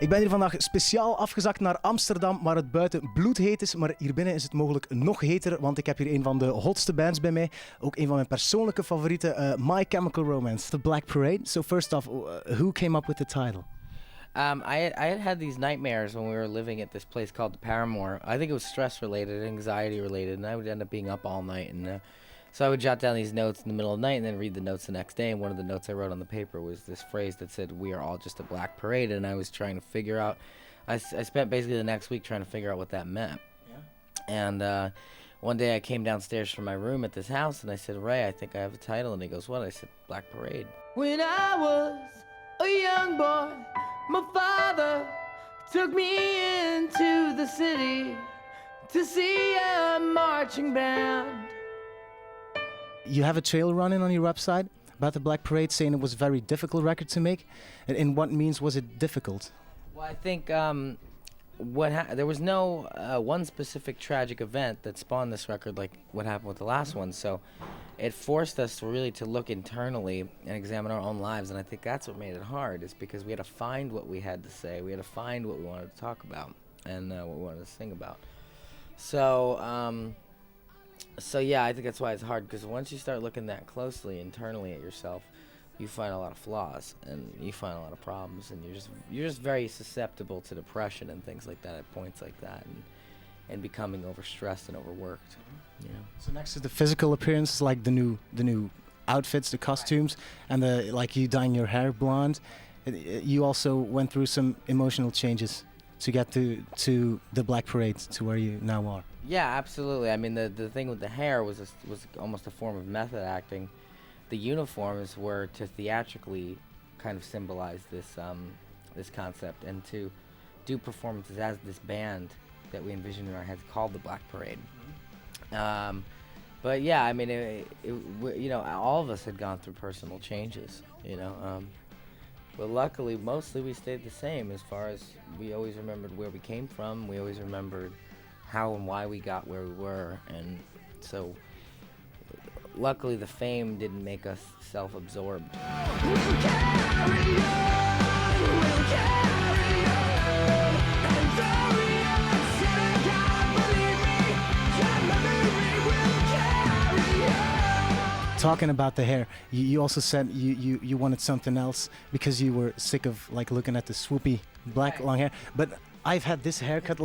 Ik ben hier vandaag speciaal afgezakt naar Amsterdam, waar het buiten bloedheet is. Maar hier binnen is het mogelijk nog heter, want ik heb hier een van de hotste bands bij mij. Ook een van mijn persoonlijke favorieten, My Chemical Romance, The Black Parade. So first off, who came up with the title? I had these nightmares when we were living at this place called the Paramore. I think it was stress related, anxiety related, and I would end up being up all night. And so I would jot down these notes in the middle of the night and then read the notes the next day. And one of the notes I wrote on the paper was this phrase that said, "We are all just a black parade." And I was trying to figure out, I spent basically the next week trying to figure out what that meant. Yeah. And one day I came downstairs from my room at this house and I said, "Ray, I think I have a title." And he goes, "What?" I said, "Black Parade." When I was a young boy, my father took me into the city to see a marching band. You have a trail running on your website about the Black Parade, saying it was a very difficult record to make. And in what means was it difficult? Well, I think there was no one specific tragic event that spawned this record like what happened with the last one. So it forced us really to look internally and examine our own lives. And I think that's what made it hard, is because we had to find what we had to say. We had to find what we wanted to talk about and what we wanted to sing about. So yeah, I think that's why it's hard, because once you start looking that closely internally at yourself, you find a lot of flaws and you find a lot of problems, and you're just very susceptible to depression and things like that at points like that, and becoming overstressed and overworked. You know. So next to the physical appearance, like the new outfits, the costumes, and the like you dyeing your hair blonde, you also went through some emotional changes to get to the Black Parade, to where you now are. Yeah, absolutely. I mean, the thing with the hair was almost a form of method acting. The uniforms were to theatrically kind of symbolize this concept, and to do performances as this band that we envisioned in our heads called the Black Parade. But yeah, I mean, you know, all of us had gone through personal changes, you know. But luckily, mostly we stayed the same, as far as we always remembered where we came from. We always remembered how and why we got where we were, and so luckily the fame didn't make us self-absorbed. We'll carry on, we'll carry on, and sorry I said, God believe me, we'll carry on. Talking about the hair, you also said you wanted something else because you were sick of like looking at the swoopy black long hair. But I've had this haircut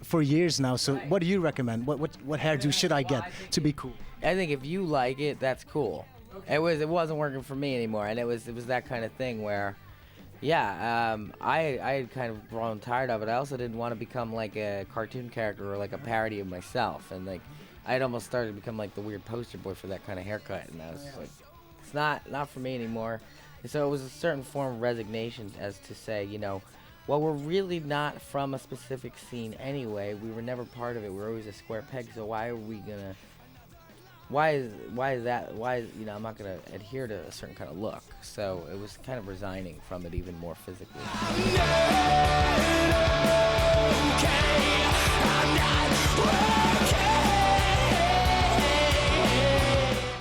for years now. So what do you recommend? What hairdo should I get to be cool? I think if you like it, that's cool. Okay. It wasn't working for me anymore, and it was that kind of thing where, yeah, I had kind of grown tired of it. I also didn't want to become like a cartoon character or like a parody of myself, and like I'd almost started to become like the weird poster boy for that kind of haircut, and I was like, it's not for me anymore. And so it was a certain form of resignation, as to say, you know, well, we're really not from a specific scene anyway. We were never part of it. We're always a square peg. So why are we gonna? Why is you know, I'm not gonna adhere to a certain kind of look. So it was kind of resigning from it even more physically.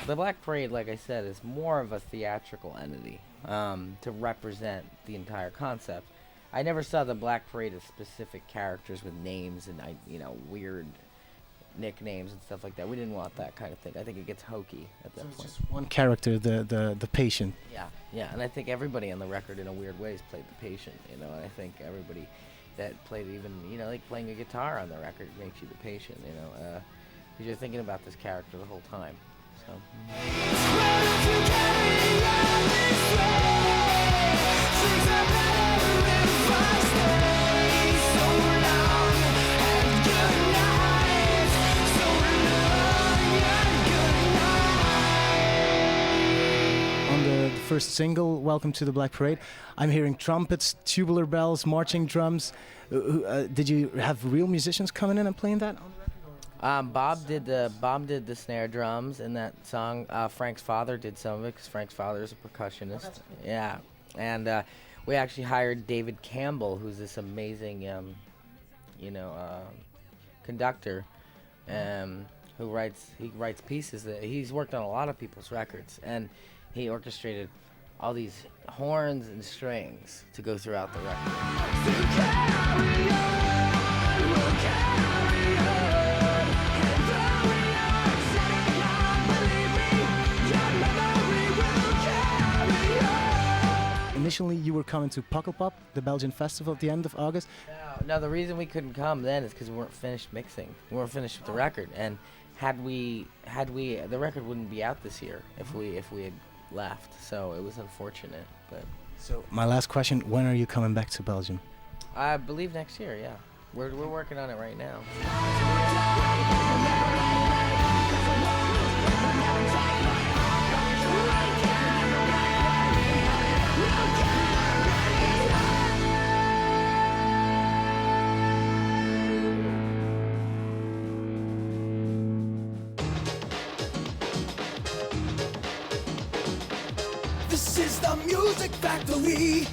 The Black Parade, like I said, is more of a theatrical entity to represent the entire concept. I never saw the Black Parade as specific characters with names and weird nicknames and stuff like that. We didn't want that kind of thing. I think it gets hokey at that point. It's just one character, the patient. Yeah, and I think everybody on the record in a weird way has played the patient, you know, and I think everybody that played, even, you know, like playing a guitar on the record makes you the patient, you know, because you're thinking about this character the whole time. So. On the first single, Welcome to the Black Parade, I'm hearing trumpets, tubular bells, marching drums. Did you have real musicians coming in and playing that on the record? Bob did the snare drums in that song. Frank's father did some of it, because Frank's father is a percussionist. Yeah, and we actually hired David Campbell, who's this amazing, conductor, who writes pieces. He's worked on a lot of people's records, and he orchestrated all these horns and strings to go throughout the record. Initially, you were coming to Pukkelpop, the Belgian festival, at the end of August. No, the reason we couldn't come then is because we weren't finished mixing. We weren't finished with the record, and had we, the record wouldn't be out this year if we had left. So it was unfortunate, but. So my last question: when are you coming back to Belgium? I believe next year. Yeah, we're working on it right now. This is the Music Factory.